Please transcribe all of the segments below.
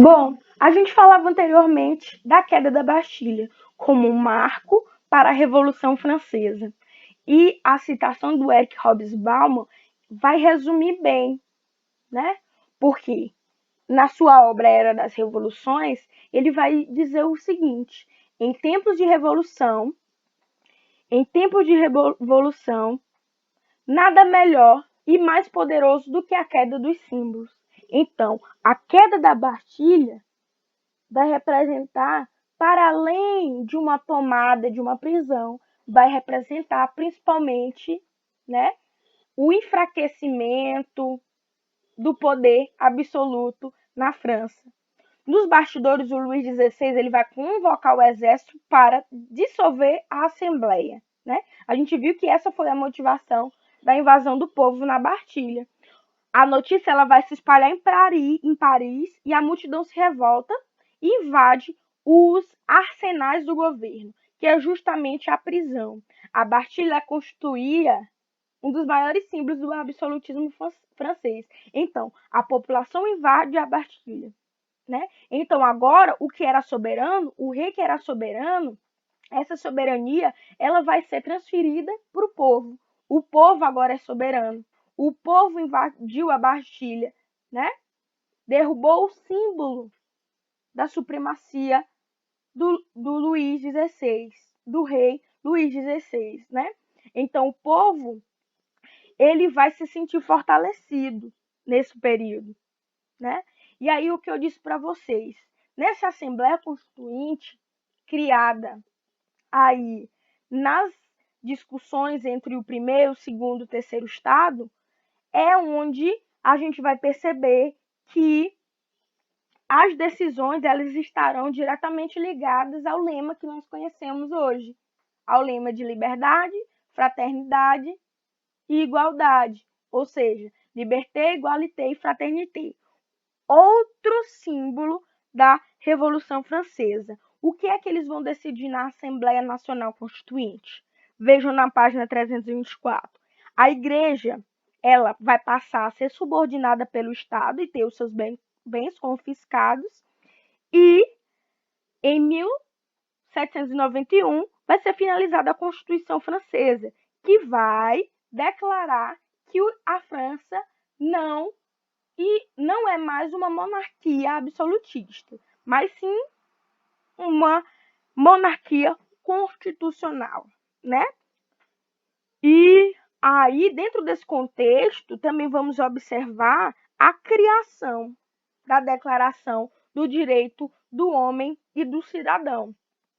Bom, a gente falava anteriormente da queda da Bastilha como um marco para a Revolução Francesa. E a citação do Eric Hobsbawm vai resumir bem, né? Porque na sua obra Era das Revoluções, ele vai dizer o seguinte: em tempos de revolução, nada melhor e mais poderoso do que a queda dos símbolos. Então, a queda da Bastilha vai representar, para além de uma tomada, de uma prisão, vai representar principalmente, né, o enfraquecimento do poder absoluto na França. Nos bastidores, o Luís XVI ele vai convocar o exército para dissolver a Assembleia. Né? A gente viu que essa foi a motivação da invasão do povo na Bastilha. A notícia ela vai se espalhar em Paris e a multidão se revolta e invade os arsenais do governo, que é justamente a prisão. A Bastilha constituía um dos maiores símbolos do absolutismo francês. Então, a população invade a Bastilha. Né? Então, agora, o que era soberano, o rei que era soberano, essa soberania ela vai ser transferida para o povo. O povo agora é soberano. O povo invadiu a Bastilha, né? Derrubou o símbolo da supremacia do Luís XVI, do rei Luís XVI, né? Então, o povo ele vai se sentir fortalecido nesse período, né? E aí o que eu disse para vocês, nessa Assembleia Constituinte criada aí nas discussões entre o primeiro, o segundo e o terceiro estado, é onde a gente vai perceber que as decisões elas estarão diretamente ligadas ao lema que nós conhecemos hoje, ao lema de liberdade, fraternidade e igualdade, ou seja, liberté, égalité e fraternité. Outro símbolo da Revolução Francesa. O que é que eles vão decidir na Assembleia Nacional Constituinte? Vejam na página 324. A Igreja ela vai passar a ser subordinada pelo Estado e ter os seus bens confiscados. E em 1791 vai ser finalizada a Constituição Francesa, que vai declarar que a França não é mais uma monarquia absolutista, mas sim uma monarquia constitucional, né? E aí, dentro desse contexto, também vamos observar a criação da Declaração do Direito do Homem e do Cidadão.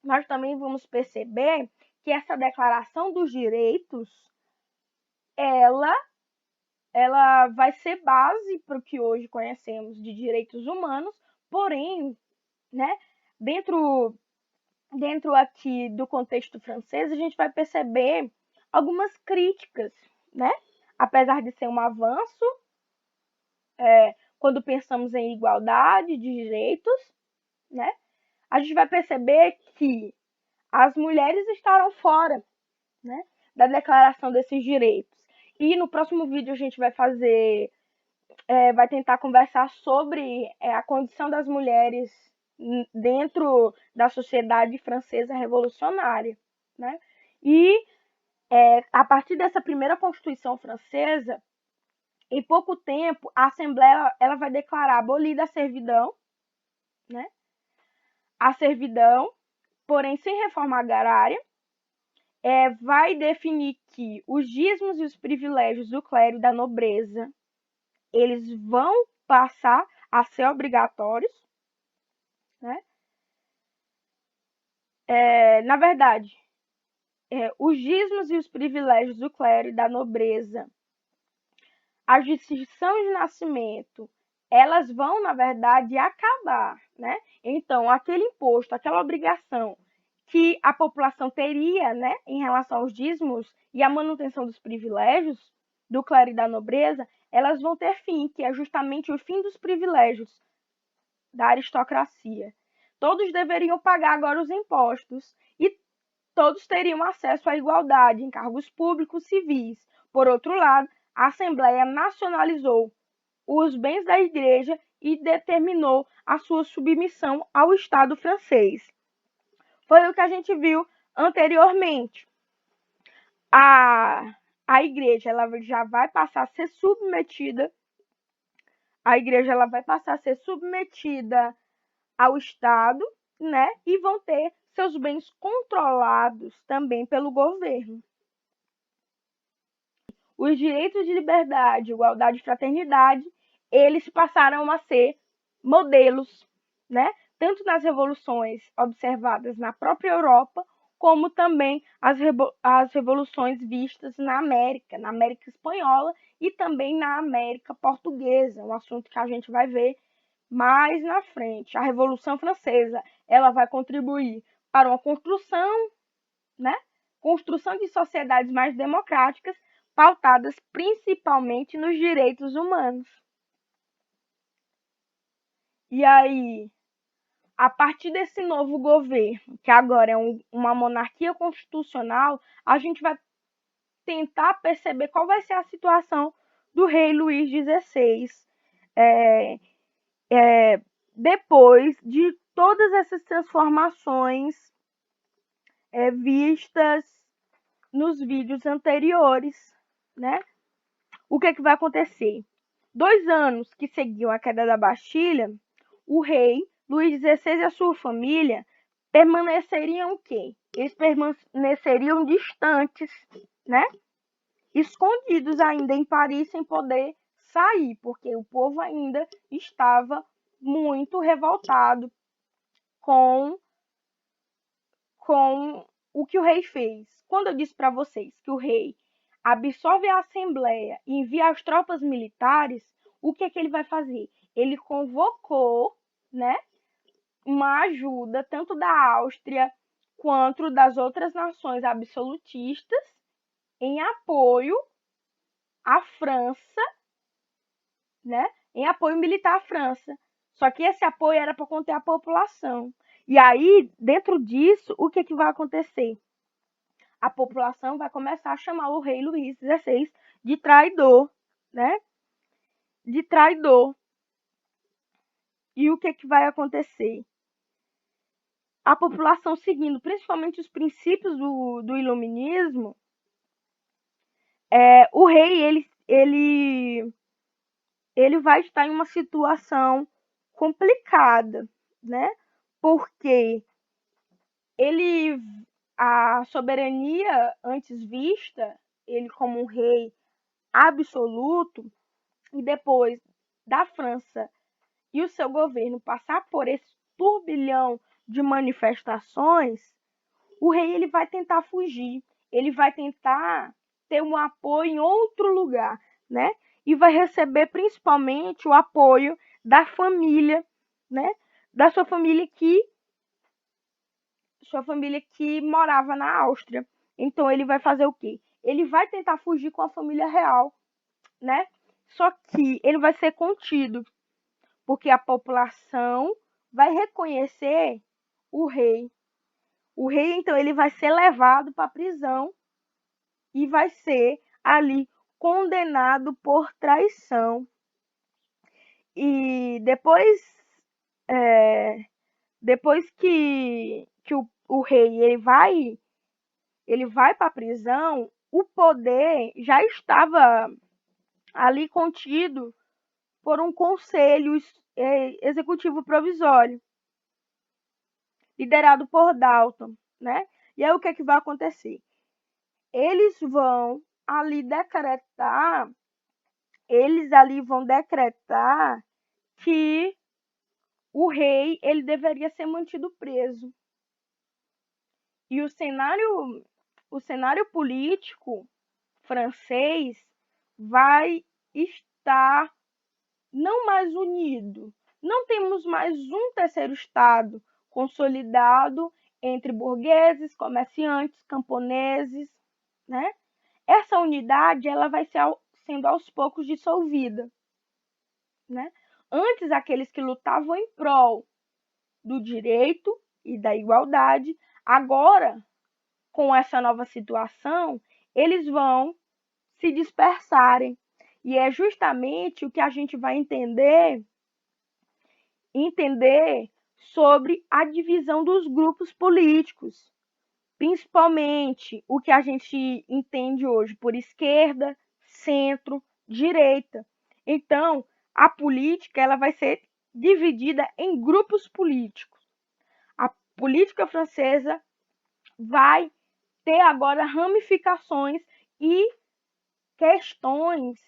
Nós também vamos perceber que essa Declaração dos Direitos, ela vai ser base para o que hoje conhecemos de direitos humanos, porém, né, dentro aqui do contexto francês, a gente vai perceber algumas críticas, né? Apesar de ser um avanço, quando pensamos em igualdade de direitos, né? A gente vai perceber que as mulheres estarão fora, né, da declaração desses direitos. E no próximo vídeo a gente vai vai tentar conversar sobre a condição das mulheres dentro da sociedade francesa revolucionária, né? E a partir dessa primeira Constituição francesa, em pouco tempo, a Assembleia ela vai declarar abolida a servidão, né? A servidão, porém sem reforma agrária, vai definir que os dízimos e os privilégios do clero e da nobreza eles vão passar a ser obrigatórios, né? Na verdade, os dízimos e os privilégios do clero e da nobreza, a distinção de nascimento, elas vão, na verdade, acabar, né? Então, aquele imposto, aquela obrigação que a população teria, né, em relação aos dízimos e a manutenção dos privilégios do clero e da nobreza, elas vão ter fim, que é justamente o fim dos privilégios da aristocracia. Todos deveriam pagar agora os impostos e todos teriam acesso à igualdade em cargos públicos civis. Por outro lado, a Assembleia nacionalizou os bens da Igreja e determinou a sua submissão ao Estado francês. Foi o que a gente viu anteriormente. A igreja ela já vai passar a ser submetida, ao Estado, né? E vão ter seus bens controlados também pelo governo. Os direitos de liberdade, igualdade e fraternidade, eles passaram a ser modelos, né? Tanto nas revoluções observadas na própria Europa, como também as revoluções vistas na América Espanhola e também na América Portuguesa, um assunto que a gente vai ver mais na frente. A Revolução Francesa, ela vai contribuir para uma construção, né? Construção de sociedades mais democráticas, pautadas principalmente nos direitos humanos. E aí, a partir desse novo governo, que agora é uma monarquia constitucional, a gente vai tentar perceber qual vai ser a situação do rei Luís XVI depois de todas essas transformações vistas nos vídeos anteriores, né? O que vai acontecer? 2 anos que seguiam a queda da Bastilha, o rei Luís XVI e a sua família permaneceriam o quê? Eles permaneceriam distantes, né? Escondidos ainda em Paris sem poder sair, porque o povo ainda estava muito revoltado com o que o rei fez. Quando eu disse para vocês que o rei absorve a Assembleia e envia as tropas militares, o que ele vai fazer? Ele convocou, né, uma ajuda tanto da Áustria quanto das outras nações absolutistas em apoio à França, né, em apoio militar à França. Só que esse apoio era para conter a população. E aí, dentro disso, o que vai acontecer? A população vai começar a chamar o rei Luís XVI de traidor, né? De traidor. E o que vai acontecer? A população seguindo principalmente os princípios do iluminismo, o rei ele vai estar em uma situação complicada, né? Porque a soberania antes vista, ele como um rei absoluto, e depois da França e o seu governo passar por esse turbilhão de manifestações, o rei ele vai tentar fugir, ele vai tentar ter um apoio em outro lugar, né? E vai receber principalmente o apoio da família, né? Da sua família que morava na Áustria. Então ele vai fazer o quê? Ele vai tentar fugir com a família real, né? Só que ele vai ser contido, porque a população vai reconhecer o rei. O rei, então, ele vai ser levado para a prisão e vai ser ali condenado por traição. E depois que o rei ele vai para a prisão, o poder já estava ali contido por um conselho executivo provisório, liderado por Dalton, né? E aí o que vai acontecer? Eles vão decretar que o rei ele deveria ser mantido preso. E o cenário político francês vai estar não mais unido. Não temos mais um terceiro estado consolidado entre burgueses, comerciantes, camponeses, né? Essa unidade ela vai sendo aos poucos dissolvida, né? Antes, aqueles que lutavam em prol do direito e da igualdade, agora, com essa nova situação, eles vão se dispersarem. E é justamente o que a gente vai entender entender sobre a divisão dos grupos políticos, principalmente o que a gente entende hoje por esquerda, centro, direita. Então, a política ela vai ser dividida em grupos políticos. A política francesa vai ter agora ramificações e questões,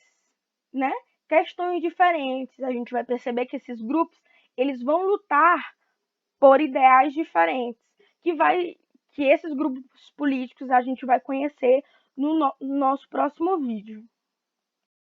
né? Questões diferentes. A gente vai perceber que esses grupos eles vão lutar por ideais diferentes, que esses grupos políticos a gente vai conhecer no nosso próximo vídeo.